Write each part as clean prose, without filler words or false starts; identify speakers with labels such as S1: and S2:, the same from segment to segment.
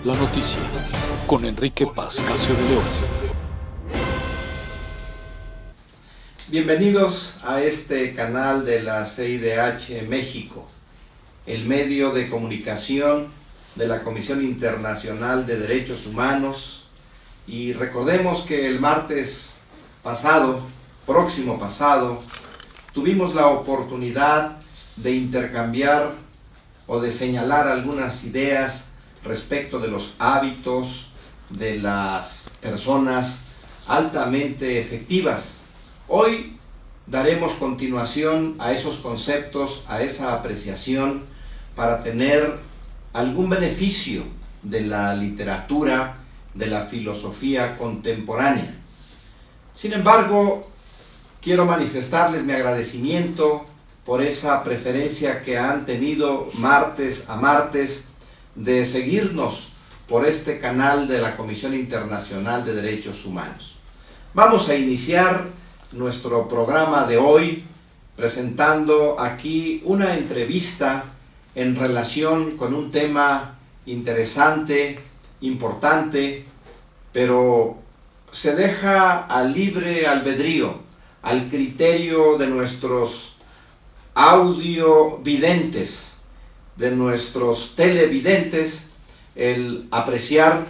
S1: La noticia con Enrique Pascasio de León.
S2: Bienvenidos a este canal de la CIDH México, el medio de comunicación de la Comisión Internacional de Derechos Humanos. Y recordemos que el martes próximo pasado, tuvimos la oportunidad de intercambiar o de señalar algunas ideas respecto de los hábitos de las personas altamente efectivas. Hoy daremos continuación a esos conceptos, a esa apreciación, para tener algún beneficio de la literatura, de la filosofía contemporánea. Sin embargo, quiero manifestarles mi agradecimiento por esa preferencia que han tenido martes a martes de seguirnos por este canal de la Comisión Internacional de Derechos Humanos. Vamos a iniciar nuestro programa de hoy presentando aquí una entrevista en relación con un tema interesante, importante, pero se deja al libre albedrío, al criterio de nuestros audiovidentes, de nuestros televidentes, el apreciar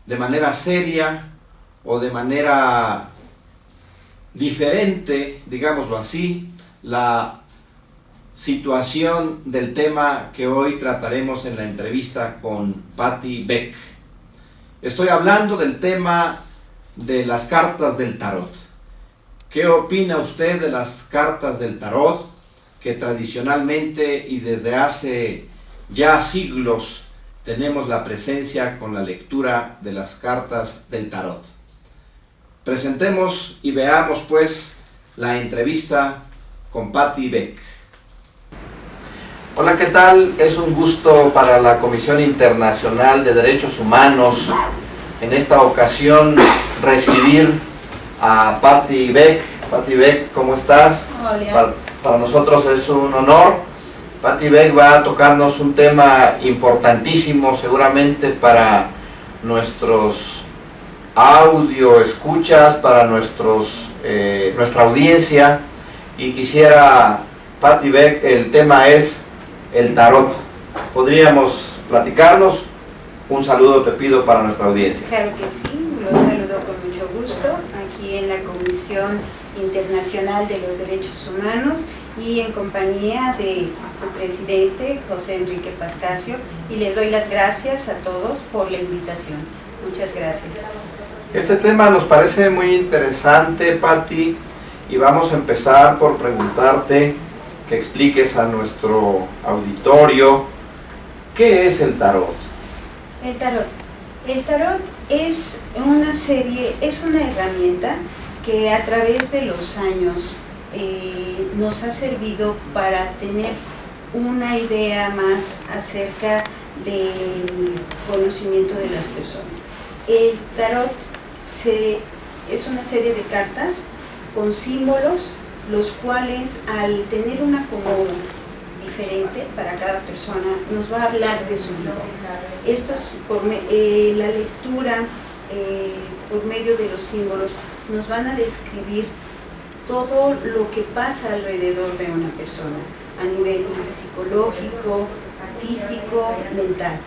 S2: de manera seria o de manera diferente, digámoslo así, la situación del tema que hoy trataremos en la entrevista con Patti Beck. Estoy hablando del tema de las cartas del tarot. ¿Qué opina usted de las cartas del tarot, que tradicionalmente y desde hace ya siglos tenemos la presencia con la lectura de las cartas del tarot? Presentemos y veamos pues la entrevista con Patti Beck. Hola, ¿qué tal? Es un gusto para la Comisión Internacional de Derechos Humanos en esta ocasión recibir a Patti Beck. Patti Beck, ¿cómo estás?
S3: Hola.
S2: Para nosotros es un honor. Patti Beck va a tocarnos un tema importantísimo seguramente para nuestros audio escuchas, para nuestra audiencia, y quisiera, Patti Beck, el tema es el tarot. ¿Podríamos platicarnos? Un saludo te pido para nuestra audiencia.
S3: Claro que sí, los saludo con mucho gusto aquí en la Comisión Internacional de los Derechos Humanos y en compañía de su presidente, José Enrique Pascasio, y les doy las gracias a todos por la invitación. Muchas gracias.
S2: Este tema nos parece muy interesante, Patti, y vamos a empezar por preguntarte que expliques a nuestro auditorio ¿qué es el tarot?
S3: El tarot es una herramienta que a través de los años nos ha servido para tener una idea más acerca del conocimiento de las personas. El tarot es una serie de cartas con símbolos, los cuales al tener un acomodo diferente para cada persona nos va a hablar de su vida. La lectura por medio de los símbolos nos van a describir todo lo que pasa alrededor de una persona a nivel psicológico, físico, mental.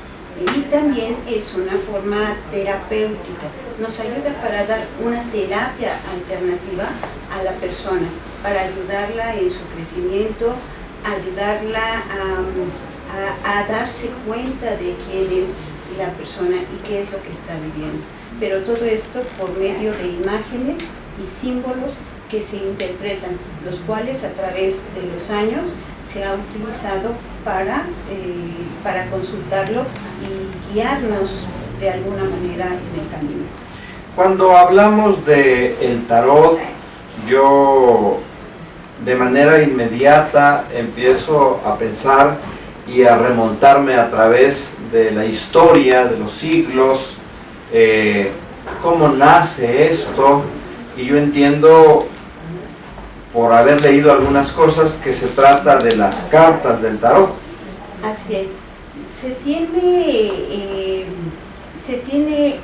S3: Y también es una forma terapéutica, nos ayuda para dar una terapia alternativa a la persona, para ayudarla en su crecimiento, ayudarla a darse cuenta de quién es la persona y qué es lo que está viviendo. Pero todo esto por medio de imágenes y símbolos que se interpretan, los cuales a través de los años se ha utilizado para consultarlo y guiarnos de alguna manera en el camino.
S2: Cuando hablamos del tarot, yo de manera inmediata empiezo a pensar y a remontarme a través de la historia, de los siglos, cómo nace esto, y yo entiendo, por haber leído algunas cosas, que se trata de las cartas del tarot.
S3: Así es. Se tiene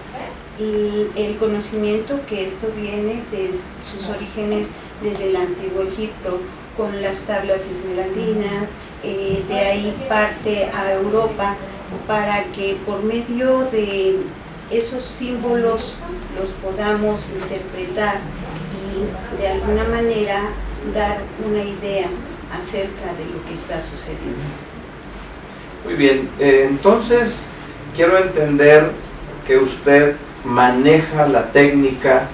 S3: el conocimiento que esto viene de sus orígenes desde el antiguo Egipto, con las tablas esmeraldinas, de ahí parte a Europa, para que por medio de esos símbolos los podamos interpretar y de alguna manera dar una idea acerca de lo que está sucediendo.
S2: Muy bien, entonces quiero entender que usted maneja la técnica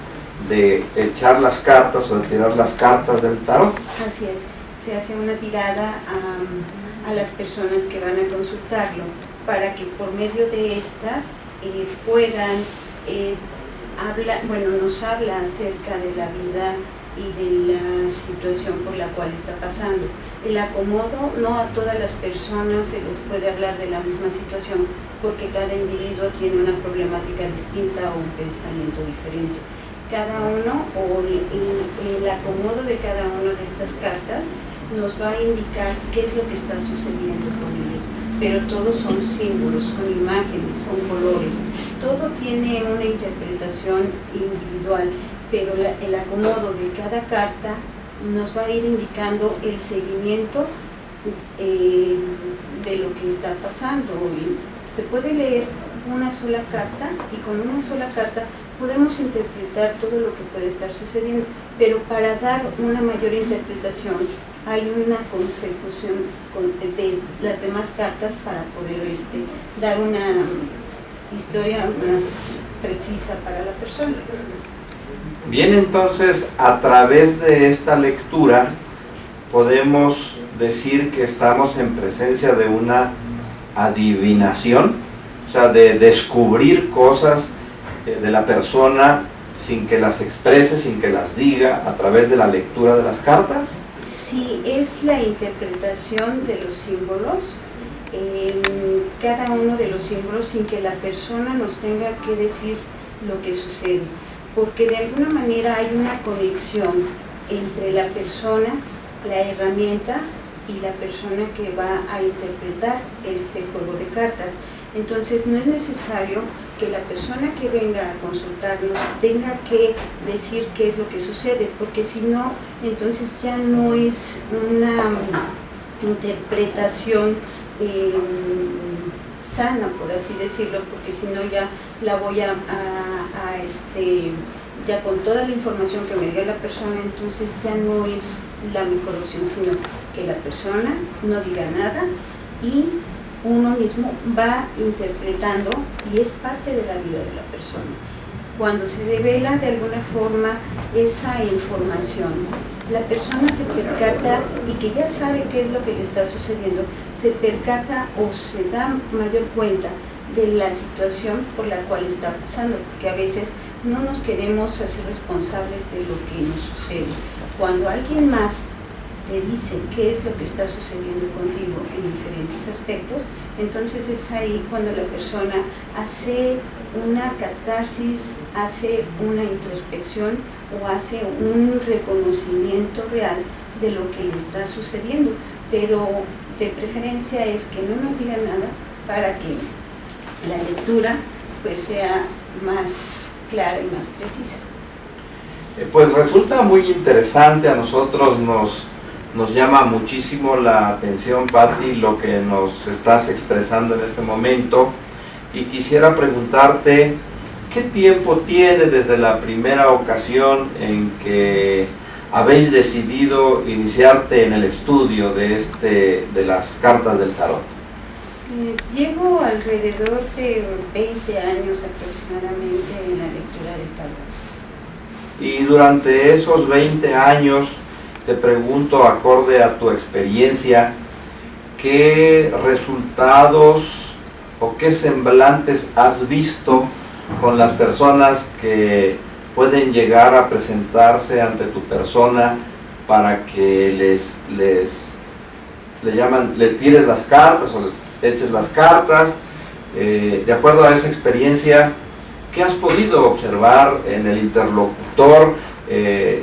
S2: de echar las cartas o de tirar las cartas del tarot.
S3: Así es, se hace una tirada a las personas que van a consultarlo para que por medio de estas puedan nos habla acerca de la vida y de la situación por la cual está pasando. El acomodo, no a todas las personas se les puede hablar de la misma situación, porque cada individuo tiene una problemática distinta o un pensamiento diferente. Cada uno, o el acomodo de cada una de estas cartas nos va a indicar qué es lo que está sucediendo con ellos. Pero todos son símbolos, son imágenes, son colores. Todo tiene una interpretación individual, pero el acomodo de cada carta nos va a ir indicando el seguimiento de lo que está pasando. Y se puede leer una sola carta y con una sola carta podemos interpretar todo lo que puede estar sucediendo, pero para dar una mayor interpretación hay una consecución de las demás cartas para poder dar una historia más precisa para la persona.
S2: Bien, entonces a través de esta lectura podemos decir que estamos en presencia de una adivinación, o sea, de descubrir cosas de la persona sin que las exprese, sin que las diga, a través de la lectura de las cartas.
S3: Sí, es la interpretación de los símbolos, cada uno de los símbolos, sin que la persona nos tenga que decir lo que sucede, porque de alguna manera hay una conexión entre la persona, la herramienta y la persona que va a interpretar este juego de cartas. Entonces no es necesario que la persona que venga a consultarnos tenga que decir qué es lo que sucede, porque si no, entonces ya no es una interpretación sana, por así decirlo, porque si no ya la voy ya con toda la información que me dio la persona, entonces ya no es la mejor opción, sino que la persona no diga nada y uno mismo va interpretando, y es parte de la vida de la persona. Cuando se revela de alguna forma esa información, la persona se percata, y que ya sabe qué es lo que le está sucediendo, se percata o se da mayor cuenta de la situación por la cual está pasando, porque a veces no nos queremos hacer responsables de lo que nos sucede. Cuando alguien más te dice qué es lo que está sucediendo contigo en diferentes aspectos, entonces es ahí cuando la persona hace una catarsis, hace una introspección o hace un reconocimiento real de lo que le está sucediendo, pero de preferencia es que no nos diga nada para que la lectura pues sea más clara y más precisa.
S2: Pues resulta muy interesante, a nosotros nos llama muchísimo la atención, Patti, lo que nos estás expresando en este momento, y quisiera preguntarte, ¿qué tiempo tiene desde la primera ocasión en que habéis decidido iniciarte en el estudio de las cartas del tarot?
S3: Llevo alrededor de 20 años aproximadamente en la lectura del tarot.
S2: Y durante esos 20 años, te pregunto, acorde a tu experiencia, ¿qué resultados o qué semblantes has visto con las personas que pueden llegar a presentarse ante tu persona para que le tires las cartas o les eches las cartas? De acuerdo a esa experiencia, ¿qué has podido observar en el interlocutor?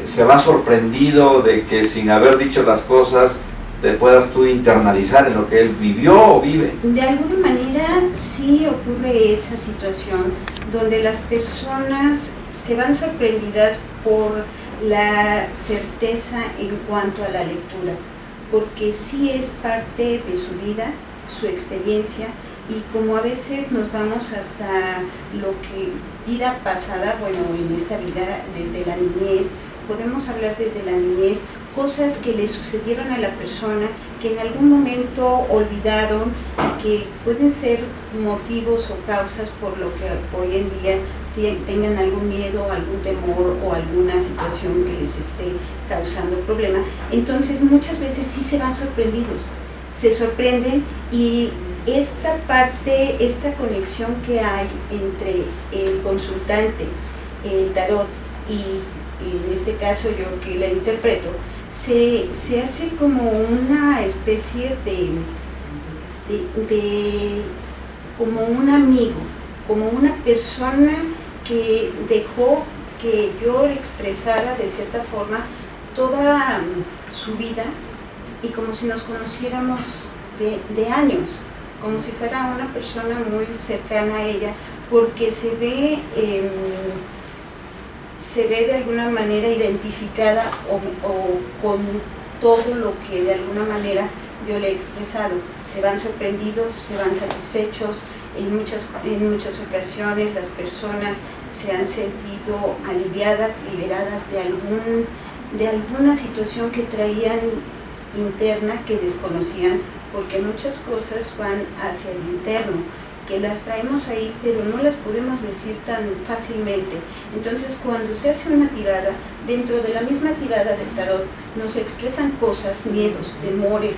S2: ¿Se va sorprendido de que sin haber dicho las cosas te puedas tú internalizar en lo que él vivió o vive.
S3: De alguna manera sí ocurre esa situación donde las personas se van sorprendidas por la certeza en cuanto a la lectura, porque sí es parte de su vida, su experiencia, y como a veces nos vamos hasta lo que vida pasada, bueno, en esta vida desde la niñez, podemos hablar desde la niñez, cosas que le sucedieron a la persona, que en algún momento olvidaron y que pueden ser motivos o causas por lo que hoy en día tengan algún miedo, algún temor o alguna situación que les esté causando problema. Entonces muchas veces sí se van sorprendidos, se sorprenden, y esta parte, esta conexión que hay entre el consultante, el tarot y en este caso yo que la interpreto, se hace como una especie de como un amigo, como una persona que dejó que yo expresara de cierta forma toda su vida, y como si nos conociéramos de años, como si fuera una persona muy cercana a ella, porque se ve de alguna manera identificada o con todo lo que de alguna manera yo le he expresado. Se van sorprendidos, se van satisfechos. En muchas ocasiones las personas se han sentido aliviadas, liberadas de alguna situación que traían interna, que desconocían, porque muchas cosas van hacia el interno, que las traemos ahí, pero no las podemos decir tan fácilmente. Entonces, cuando se hace una tirada, dentro de la misma tirada del tarot, nos expresan cosas, miedos, temores,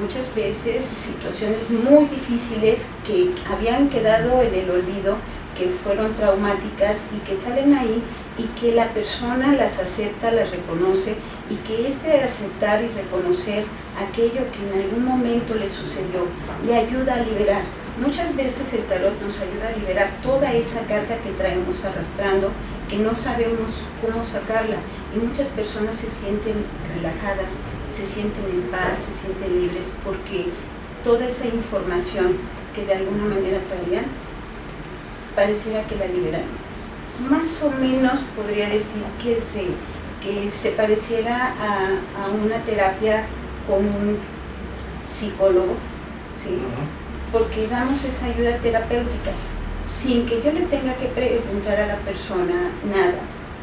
S3: muchas veces situaciones muy difíciles que habían quedado en el olvido, que fueron traumáticas y que salen ahí, y que la persona las acepta, las reconoce, y que aceptar y reconocer aquello que en algún momento le sucedió le ayuda a liberar. Muchas veces el tarot nos ayuda a liberar toda esa carga que traemos arrastrando, que no sabemos cómo sacarla, y muchas personas se sienten relajadas, se sienten en paz, se sienten libres, porque toda esa información que de alguna manera traían, pareciera que la liberaron. Más o menos podría decir que se pareciera a una terapia con un psicólogo, ¿sí? Porque damos esa ayuda terapéutica sin que yo le tenga que preguntar a la persona nada.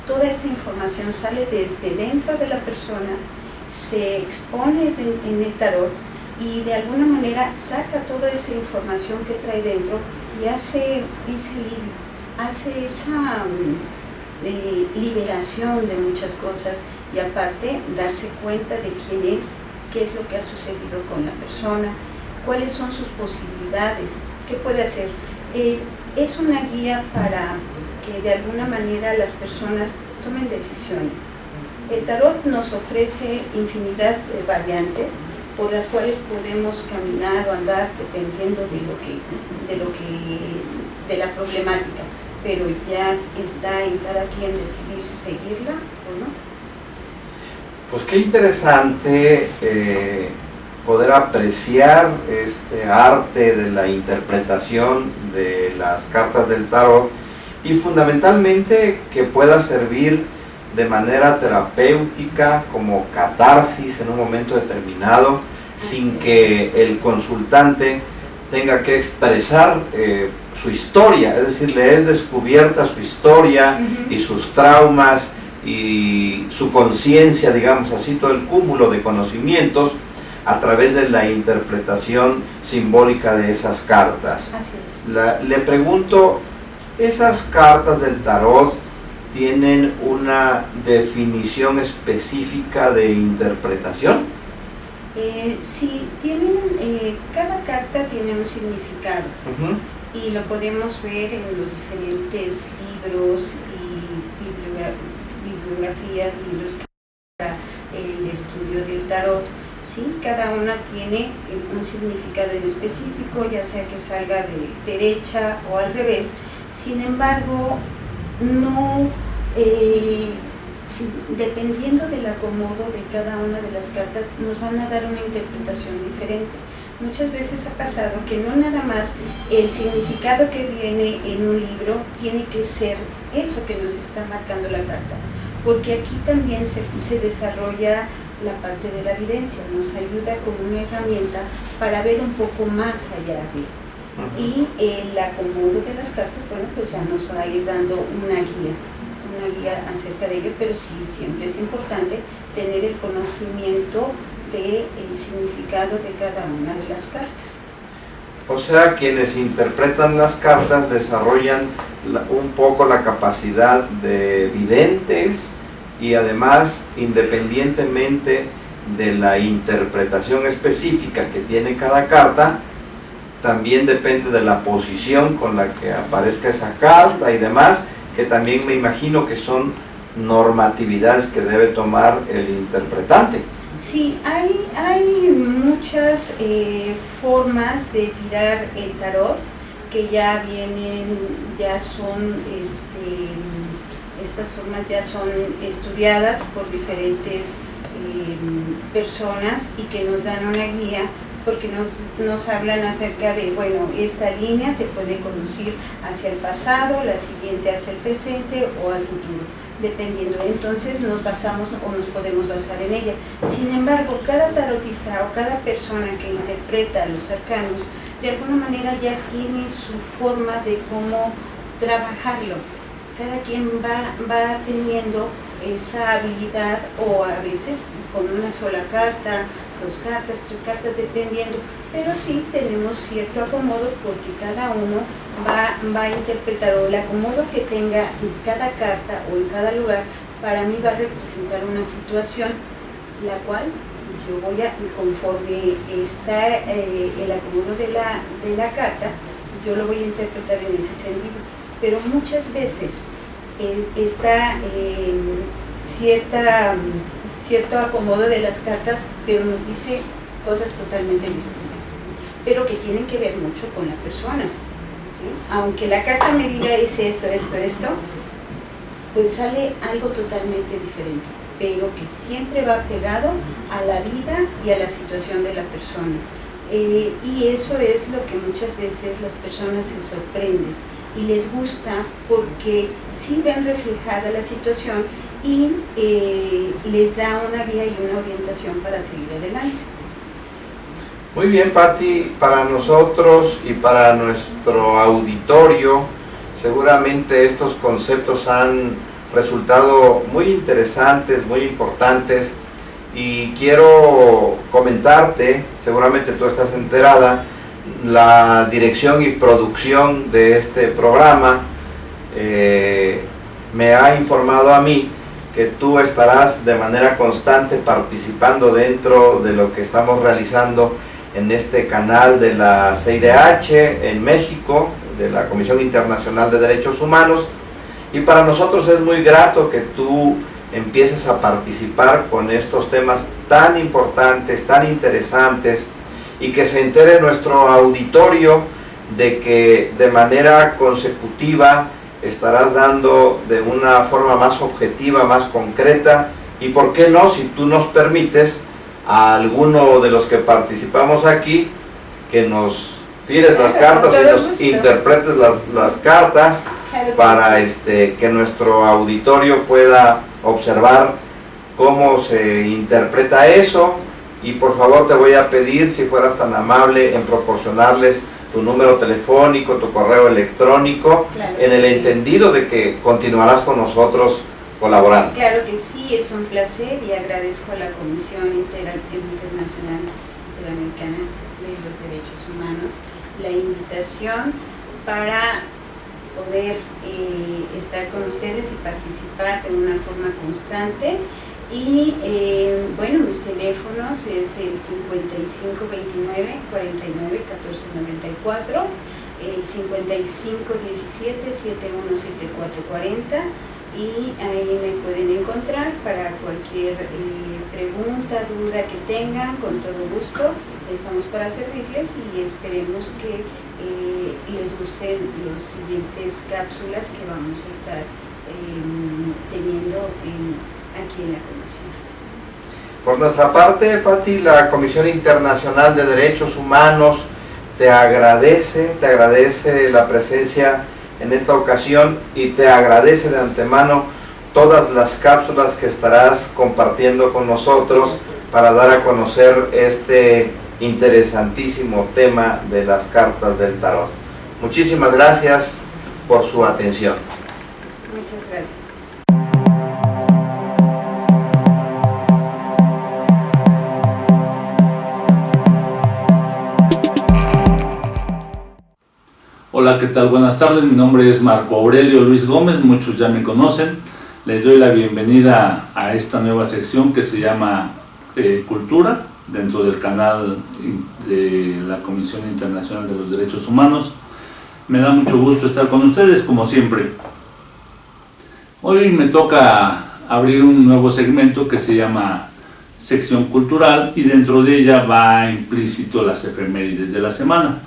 S3: Toda esa información sale desde dentro de la persona, se expone en el tarot, y de alguna manera saca toda esa información que trae dentro y hace esa liberación de muchas cosas, y aparte darse cuenta de quién es, qué es lo que ha sucedido con la persona, cuáles son sus posibilidades, qué puede hacer. Es una guía para que de alguna manera las personas tomen decisiones. El tarot nos ofrece infinidad de variantes por las cuales podemos caminar o andar dependiendo de la problemática, pero ya está en cada quien decidir seguirla o no.
S2: Pues qué interesante poder apreciar este arte de la interpretación de las cartas del tarot, y fundamentalmente que pueda servir de manera terapéutica, como catarsis en un momento determinado, sin que el consultante tenga que expresar su historia, es decir, le es descubierta su historia y sus traumas y su conciencia, digamos así, todo el cúmulo de conocimientos a través de la interpretación simbólica de esas cartas.
S3: Así es.
S2: Le pregunto, ¿esas cartas del tarot tienen una definición específica de interpretación?
S3: Sí, cada carta tiene un significado, y lo podemos ver en los diferentes libros y bibliografías, libros que para el estudio del tarot. ¿Sí? Cada una tiene un significado en específico, ya sea que salga de derecha o al revés. Sin embargo, no Dependiendo del acomodo de cada una de las cartas, nos van a dar una interpretación diferente. Muchas veces ha pasado que no nada más el significado que viene en un libro tiene que ser eso que nos está marcando la carta, porque aquí también se desarrolla la parte de la evidencia, nos ayuda como una herramienta para ver un poco más allá de. Y el acomodo de las cartas, bueno, pues ya nos va a ir dando una guía acerca de ello, pero sí, siempre es importante tener el conocimiento del significado de cada una de las cartas.
S2: O sea, quienes interpretan las cartas desarrollan un poco la capacidad de videntes y además, independientemente de la interpretación específica que tiene cada carta, también depende de la posición con la que aparezca esa carta y demás, que también me imagino que son normatividades que debe tomar el interpretante.
S3: Sí, hay muchas formas de tirar el tarot que ya vienen, estas formas ya son estudiadas por diferentes personas y que nos dan una guía, porque nos hablan acerca de, bueno, esta línea te puede conducir hacia el pasado, la siguiente hacia el presente o al futuro, dependiendo. Entonces nos basamos o nos podemos basar en ella. Sin embargo, cada tarotista o cada persona que interpreta los arcanos, de alguna manera ya tiene su forma de cómo trabajarlo. Cada quien va teniendo esa habilidad, o a veces con una sola carta, 2 cartas, 3 cartas, dependiendo, pero sí tenemos cierto acomodo porque cada uno va a interpretar, o el acomodo que tenga en cada carta o en cada lugar, para mí va a representar una situación, la cual yo voy a, conforme está el acomodo de la carta, yo lo voy a interpretar en ese sentido, pero muchas veces está cierto acomodo de las cartas, pero nos dice cosas totalmente distintas, pero que tienen que ver mucho con la persona, ¿sí? Aunque la carta me diga es esto, pues sale algo totalmente diferente, pero que siempre va pegado a la vida y a la situación de la persona. Y eso es lo que muchas veces las personas se sorprenden y les gusta, porque sí ven reflejada la situación y les da una guía y una orientación para seguir adelante.
S2: Muy bien, Patti, para nosotros y para nuestro auditorio, seguramente estos conceptos han resultado muy interesantes, muy importantes, y quiero comentarte, seguramente tú estás enterada, la dirección y producción de este programa me ha informado a mí que tú estarás de manera constante participando dentro de lo que estamos realizando en este canal de la CIDH en México, de la Comisión Internacional de Derechos Humanos, y para nosotros es muy grato que tú empieces a participar con estos temas tan importantes, tan interesantes, y que se entere nuestro auditorio de que de manera consecutiva estarás dando de una forma más objetiva, más concreta, y por qué no, si tú nos permites, a alguno de los que participamos aquí, que nos tires las cartas y nos interpretes las cartas, para que nuestro auditorio pueda observar cómo se interpreta eso. Y por favor te voy a pedir, si fueras tan amable, en proporcionarles tu número telefónico, tu correo electrónico, claro, en el entendido de que continuarás con nosotros colaborando.
S3: Claro que sí, es un placer, y agradezco a la Comisión Internacional Interamericana de los Derechos Humanos la invitación para poder estar con ustedes y participar de una forma constante. Y bueno, mis teléfonos es el 5529 49 14 94, el 5517 717440, y ahí me pueden encontrar para cualquier pregunta, duda que tengan. Con todo gusto estamos para servirles, y esperemos que les gusten las siguientes cápsulas que vamos a estar teniendo aquí en la comisión.
S2: Por nuestra parte, Pati, la Comisión Internacional de Derechos Humanos te agradece la presencia en esta ocasión y te agradece de antemano todas las cápsulas que estarás compartiendo con nosotros para dar a conocer este interesantísimo tema de las cartas del tarot. Muchísimas gracias por su atención.
S3: Muchas gracias.
S4: Hola, ¿qué tal? Buenas tardes, mi nombre es Marco Aurelio Luis Gómez, muchos ya me conocen. Les doy la bienvenida a esta nueva sección que se llama Cultura, dentro del canal de la Comisión Internacional de los Derechos Humanos. Me da mucho gusto estar con ustedes, como siempre. Hoy me toca abrir un nuevo segmento que se llama Sección Cultural y dentro de ella va implícito las efemérides de la semana.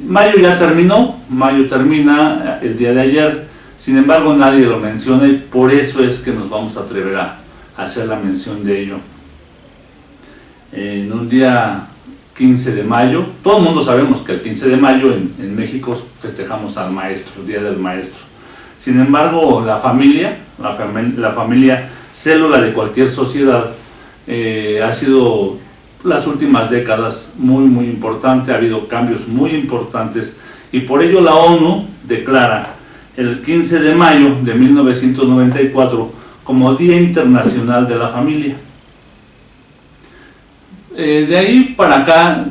S4: Mayo ya terminó, mayo termina el día de ayer, sin embargo nadie lo menciona y por eso es que nos vamos a atrever a hacer la mención de ello. En un día 15 de mayo, todo el mundo sabemos que el 15 de mayo en México festejamos al maestro, el Día del Maestro. Sin embargo, la familia célula de cualquier sociedad ha sido las últimas décadas muy importante, ha habido cambios muy importantes y por ello la ONU declara el 15 de mayo de 1994 como Día Internacional de la Familia. De ahí para acá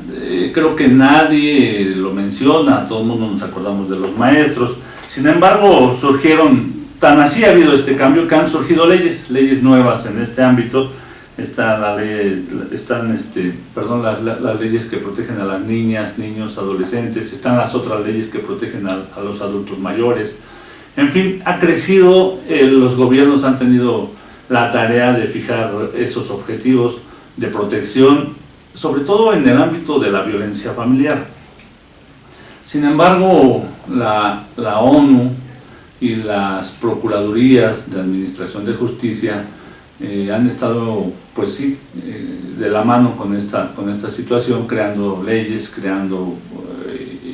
S4: creo que nadie lo menciona, todo el mundo nos acordamos de los maestros, sin embargo surgieron, tan así ha habido este cambio que han surgido leyes nuevas en este ámbito. Está la ley, las leyes que protegen a las niñas, niños, adolescentes, están las otras leyes que protegen a los adultos mayores. En fin, ha crecido, los gobiernos han tenido la tarea de fijar esos objetivos de protección, sobre todo en el ámbito de la violencia familiar. Sin embargo, la ONU y las procuradurías de administración de justicia han estado, pues sí, de la mano con esta situación, creando leyes, creando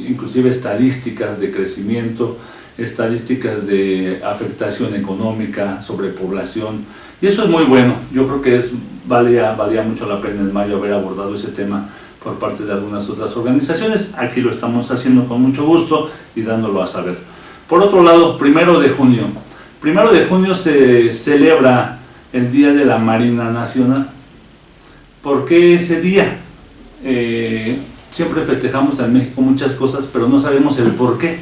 S4: inclusive estadísticas de crecimiento, estadísticas de afectación económica, sobrepoblación, y eso es muy bueno. Yo creo que valía mucho la pena en mayo haber abordado ese tema por parte de algunas otras organizaciones. Aquí lo estamos haciendo con mucho gusto y dándolo a saber. Por otro lado, 1 de junio. 1 de junio se celebra el Día de la Marina Nacional. ¿Por qué ese día? Siempre festejamos en México muchas cosas, pero no sabemos el por qué.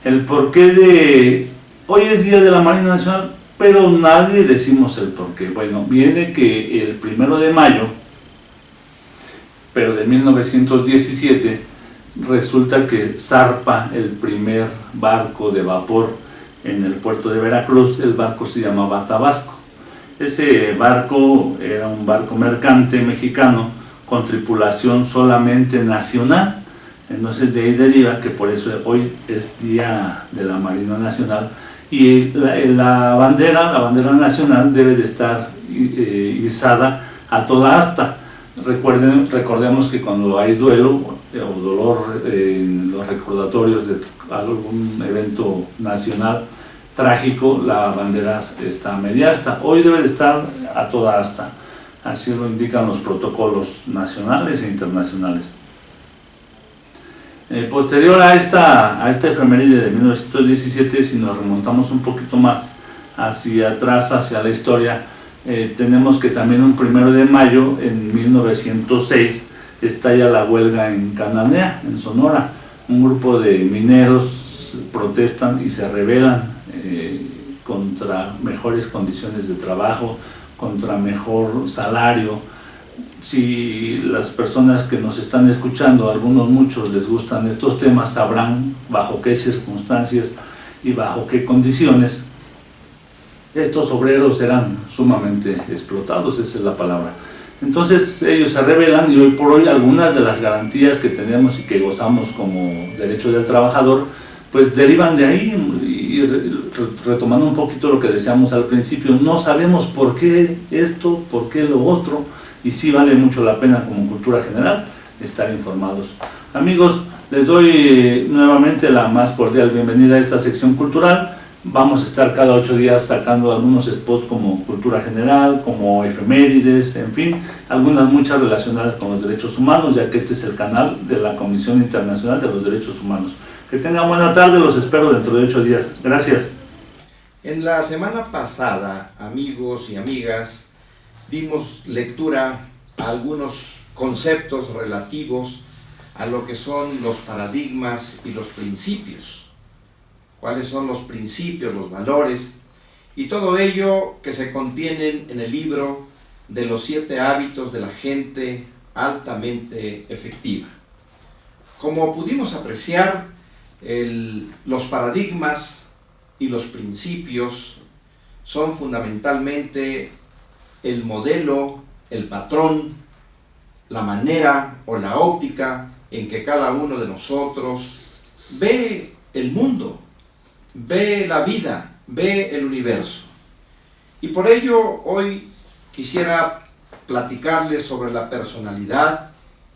S4: El por qué de hoy es Día de la Marina Nacional, pero nadie decimos el por qué. Bueno, viene que el 1 de mayo, pero de 1917, resulta que zarpa el primer barco de vapor en el puerto de Veracruz. El barco se llamaba Tabasco. Ese barco era un barco mercante mexicano con tripulación solamente nacional. Entonces de ahí deriva que por eso hoy es Día de la Marina Nacional y la bandera nacional debe de estar izada a toda asta. Recordemos que cuando hay duelo o dolor en los recordatorios de algún evento nacional trágico, la bandera está a media asta. Hoy debe de estar a toda asta, así lo indican los protocolos nacionales e internacionales. Posterior a esta efeméride de 1917, si nos remontamos un poquito más hacia atrás, hacia la historia, tenemos que también un 1 de mayo, en 1906, estalla la huelga en Cananea, en Sonora. Un grupo de mineros protestan y se rebelan contra mejores condiciones de trabajo, contra mejor salario. Si las personas que nos están escuchando, muchos les gustan estos temas, sabrán bajo qué circunstancias y bajo qué condiciones estos obreros eran sumamente explotados, esa es la palabra. Entonces ellos se rebelan y hoy por hoy algunas de las garantías que tenemos y que gozamos como derecho del trabajador pues derivan de ahí, y retomando un poquito lo que decíamos al principio, no sabemos por qué esto, por qué lo otro, y sí vale mucho la pena como cultura general estar informados. Amigos, les doy nuevamente la más cordial bienvenida a esta sección cultural. Vamos a estar cada 8 días sacando algunos spots como cultura general, como efemérides, en fin, muchas relacionadas con los derechos humanos, ya que este es el canal de la Comisión Internacional de los Derechos Humanos. Que tengan buena tarde, los espero dentro de 8 días. Gracias.
S2: En la semana pasada, amigos y amigas, dimos lectura a algunos conceptos relativos a lo que son los paradigmas y los principios. Cuáles son los principios, los valores, y todo ello que se contienen en el libro de los 7 hábitos de la gente altamente efectiva. Como pudimos apreciar, los paradigmas y los principios son fundamentalmente el modelo, el patrón, la manera o la óptica en que cada uno de nosotros ve el mundo, ve la vida, ve el universo. Y por ello hoy quisiera platicarles sobre la personalidad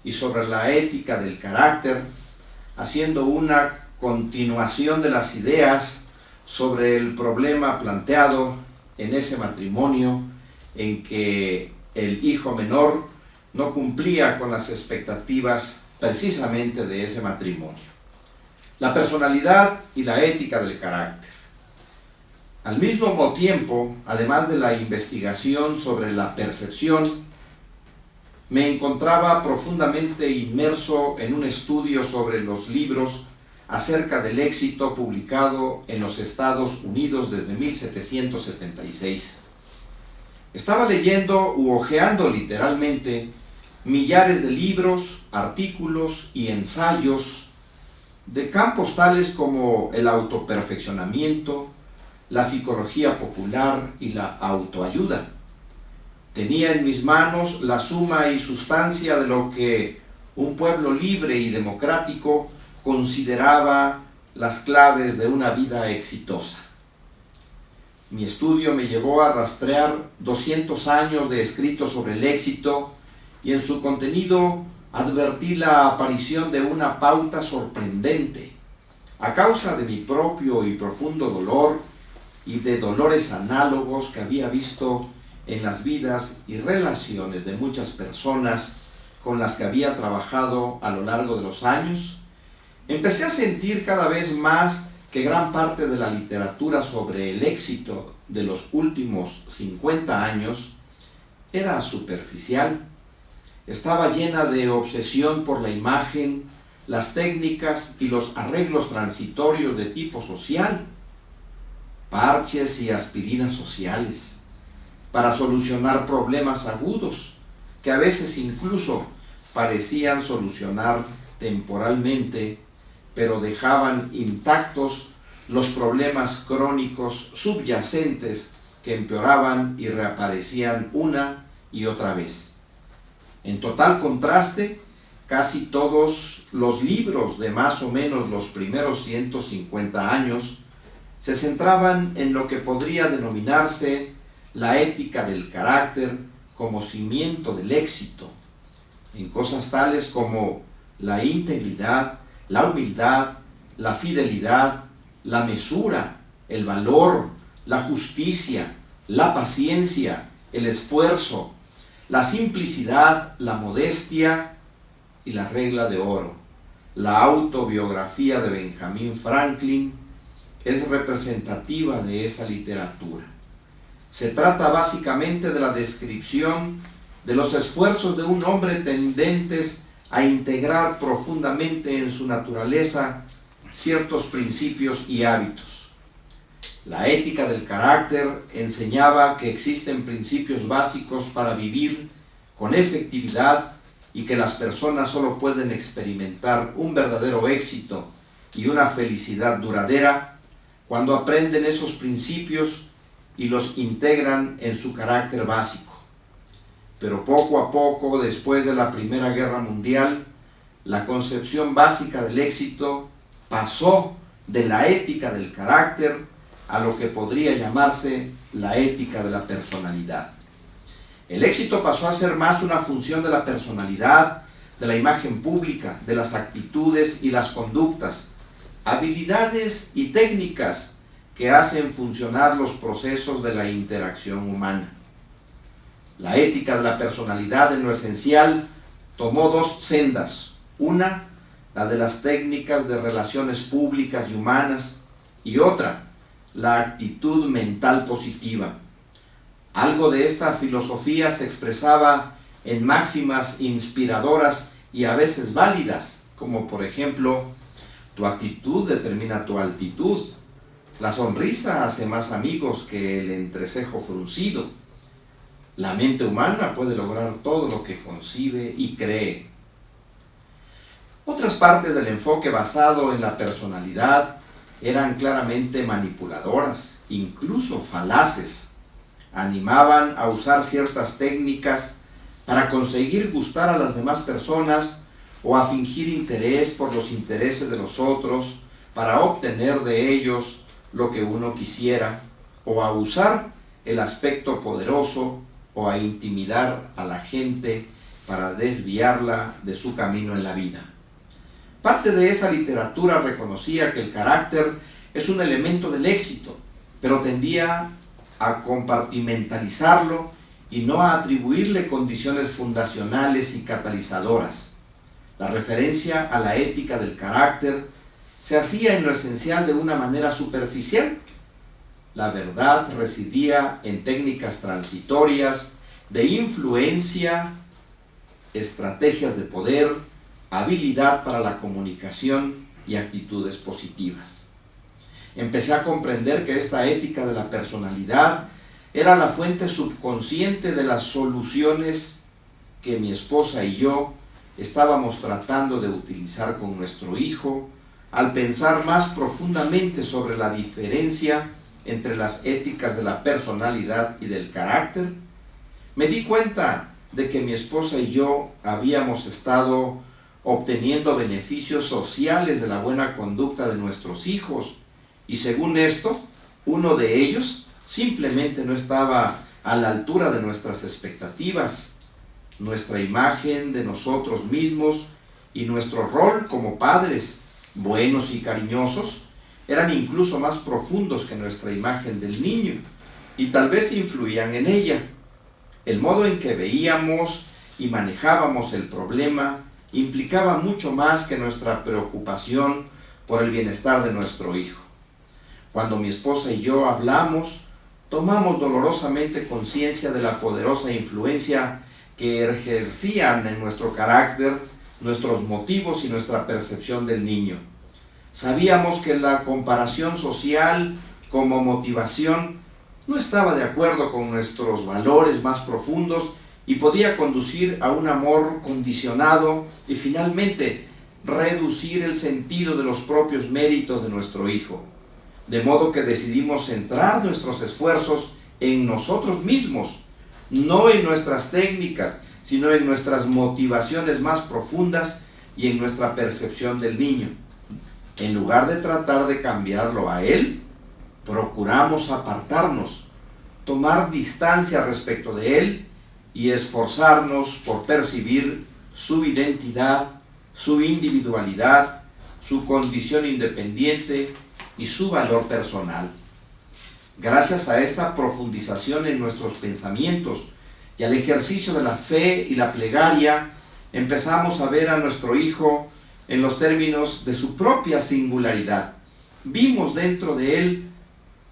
S2: y sobre la ética del carácter, haciendo una continuación de las ideas sobre el problema planteado en ese matrimonio en que el hijo menor no cumplía con las expectativas precisamente de ese matrimonio. La personalidad y la ética del carácter. Al mismo tiempo, además de la investigación sobre la percepción, me encontraba profundamente inmerso en un estudio sobre los libros acerca del éxito publicado en los Estados Unidos desde 1776. Estaba leyendo u hojeando literalmente millares de libros, artículos y ensayos de campos tales como el autoperfeccionamiento, la psicología popular y la autoayuda. Tenía en mis manos la suma y sustancia de lo que un pueblo libre y democrático consideraba las claves de una vida exitosa. Mi estudio me llevó a rastrear 200 años de escritos sobre el éxito y en su contenido advertí la aparición de una pauta sorprendente. A causa de mi propio y profundo dolor y de dolores análogos que había visto en las vidas y relaciones de muchas personas con las que había trabajado a lo largo de los años, empecé a sentir cada vez más que gran parte de la literatura sobre el éxito de los últimos 50 años era superficial. Estaba llena de obsesión por la imagen, las técnicas y los arreglos transitorios de tipo social, parches y aspirinas sociales, para solucionar problemas agudos que a veces incluso parecían solucionar temporalmente, pero dejaban intactos los problemas crónicos subyacentes que empeoraban y reaparecían una y otra vez. En total contraste, casi todos los libros de más o menos los primeros 150 años se centraban en lo que podría denominarse la ética del carácter como cimiento del éxito, en cosas tales como la integridad, la humildad, la fidelidad, la mesura, el valor, la justicia, la paciencia, el esfuerzo, la simplicidad, la modestia y la regla de oro. La autobiografía de Benjamin Franklin es representativa de esa literatura. Se trata básicamente de la descripción de los esfuerzos de un hombre tendentes a integrar profundamente en su naturaleza ciertos principios y hábitos. La ética del carácter enseñaba que existen principios básicos para vivir con efectividad y que las personas solo pueden experimentar un verdadero éxito y una felicidad duradera cuando aprenden esos principios y los integran en su carácter básico. Pero poco a poco, después de la Primera Guerra Mundial, la concepción básica del éxito pasó de la ética del carácter a lo que podría llamarse la ética de la personalidad. El éxito pasó a ser más una función de la personalidad, de la imagen pública, de las actitudes y las conductas, habilidades y técnicas que hacen funcionar los procesos de la interacción humana. La ética de la personalidad, en lo esencial, tomó dos sendas. Una, la de las técnicas de relaciones públicas y humanas, y otra, la actitud mental positiva. Algo de esta filosofía se expresaba en máximas inspiradoras y a veces válidas, como por ejemplo, tu actitud determina tu altitud, la sonrisa hace más amigos que el entrecejo fruncido, la mente humana puede lograr todo lo que concibe y cree. Otras partes del enfoque basado en la personalidad eran claramente manipuladoras, incluso falaces. Animaban a usar ciertas técnicas para conseguir gustar a las demás personas o a fingir interés por los intereses de los otros para obtener de ellos lo que uno quisiera, o a usar el aspecto poderoso o a intimidar a la gente para desviarla de su camino en la vida. Parte de esa literatura reconocía que el carácter es un elemento del éxito, pero tendía a compartimentalizarlo y no a atribuirle condiciones fundacionales y catalizadoras. La referencia a la ética del carácter se hacía en lo esencial de una manera superficial. La verdad residía en técnicas transitorias de influencia, estrategias de poder, habilidad para la comunicación y actitudes positivas. Empecé a comprender que esta ética de la personalidad era la fuente subconsciente de las soluciones que mi esposa y yo estábamos tratando de utilizar con nuestro hijo al pensar más profundamente sobre la diferencia entre las éticas de la personalidad y del carácter. Me di cuenta de que mi esposa y yo habíamos estado obteniendo beneficios sociales de la buena conducta de nuestros hijos, y según esto, uno de ellos simplemente no estaba a la altura de nuestras expectativas. Nuestra imagen de nosotros mismos y nuestro rol como padres buenos y cariñosos eran incluso más profundos que nuestra imagen del niño, y tal vez influían en ella. El modo en que veíamos y manejábamos el problema implicaba mucho más que nuestra preocupación por el bienestar de nuestro hijo. Cuando mi esposa y yo hablamos, tomamos dolorosamente conciencia de la poderosa influencia que ejercían en nuestro carácter, nuestros motivos y nuestra percepción del niño. Sabíamos que la comparación social como motivación no estaba de acuerdo con nuestros valores más profundos y podía conducir a un amor condicionado y finalmente reducir el sentido de los propios méritos de nuestro hijo. De modo que decidimos centrar nuestros esfuerzos en nosotros mismos, no en nuestras técnicas, sino en nuestras motivaciones más profundas y en nuestra percepción del niño. En lugar de tratar de cambiarlo a él, procuramos apartarnos, tomar distancia respecto de él y esforzarnos por percibir su identidad, su individualidad, su condición independiente y su valor personal. Gracias a esta profundización en nuestros pensamientos y al ejercicio de la fe y la plegaria, empezamos a ver a nuestro hijo en los términos de su propia singularidad. Vimos dentro de él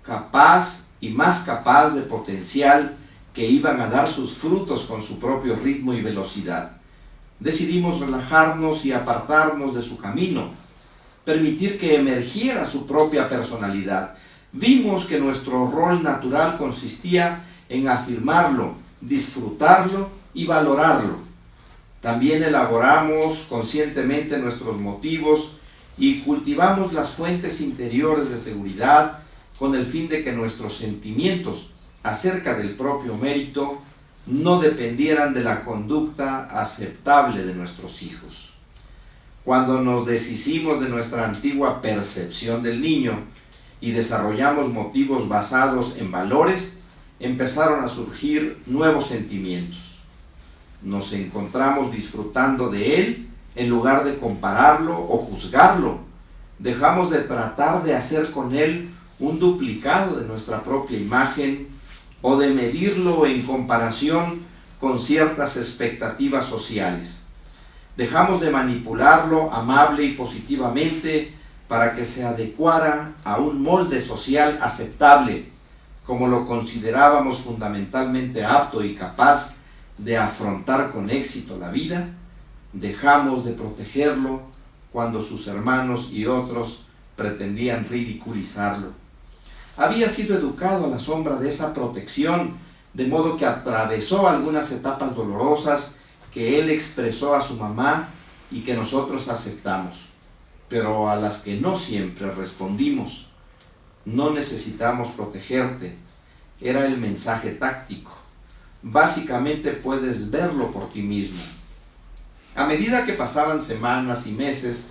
S2: capaz y más capaz de potencial que iban a dar sus frutos con su propio ritmo y velocidad. Decidimos relajarnos y apartarnos de su camino, permitir que emergiera su propia personalidad. Vimos que nuestro rol natural consistía en afirmarlo, disfrutarlo y valorarlo. También elaboramos conscientemente nuestros motivos y cultivamos las fuentes interiores de seguridad con el fin de que nuestros sentimientos acerca del propio mérito no dependieran de la conducta aceptable de nuestros hijos. Cuando nos deshicimos de nuestra antigua percepción del niño y desarrollamos motivos basados en valores, empezaron a surgir nuevos sentimientos. Nos encontramos disfrutando de él en lugar de compararlo o juzgarlo. Dejamos de tratar de hacer con él un duplicado de nuestra propia imagen o de medirlo en comparación con ciertas expectativas sociales. Dejamos de manipularlo amable y positivamente para que se adecuara a un molde social aceptable, como lo considerábamos fundamentalmente apto y capaz de afrontar con éxito la vida. Dejamos de protegerlo cuando sus hermanos y otros pretendían ridiculizarlo. Había sido educado a la sombra de esa protección, de modo que atravesó algunas etapas dolorosas que él expresó a su mamá y que nosotros aceptamos, pero a las que no siempre respondimos. No necesitamos protegerte, era el mensaje táctico. Básicamente puedes verlo por ti mismo. A medida que pasaban semanas y meses,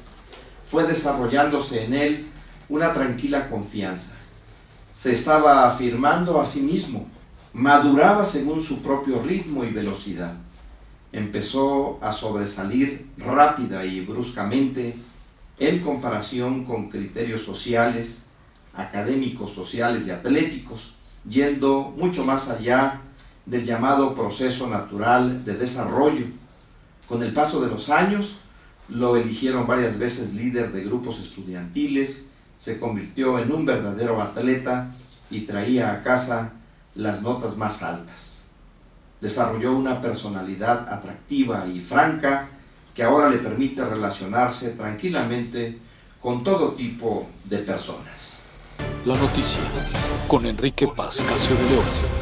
S2: fue desarrollándose en él una tranquila confianza. Se estaba afirmando a sí mismo, maduraba según su propio ritmo y velocidad. Empezó a sobresalir rápida y bruscamente en comparación con criterios sociales, académicos, sociales y atléticos, yendo mucho más allá del llamado proceso natural de desarrollo. Con el paso de los años, lo eligieron varias veces líder de grupos estudiantiles, se convirtió en un verdadero atleta y traía a casa las notas más altas. Desarrolló una personalidad atractiva y franca que ahora le permite relacionarse tranquilamente con todo tipo de personas.
S1: La noticia con Enrique Pascasio de León.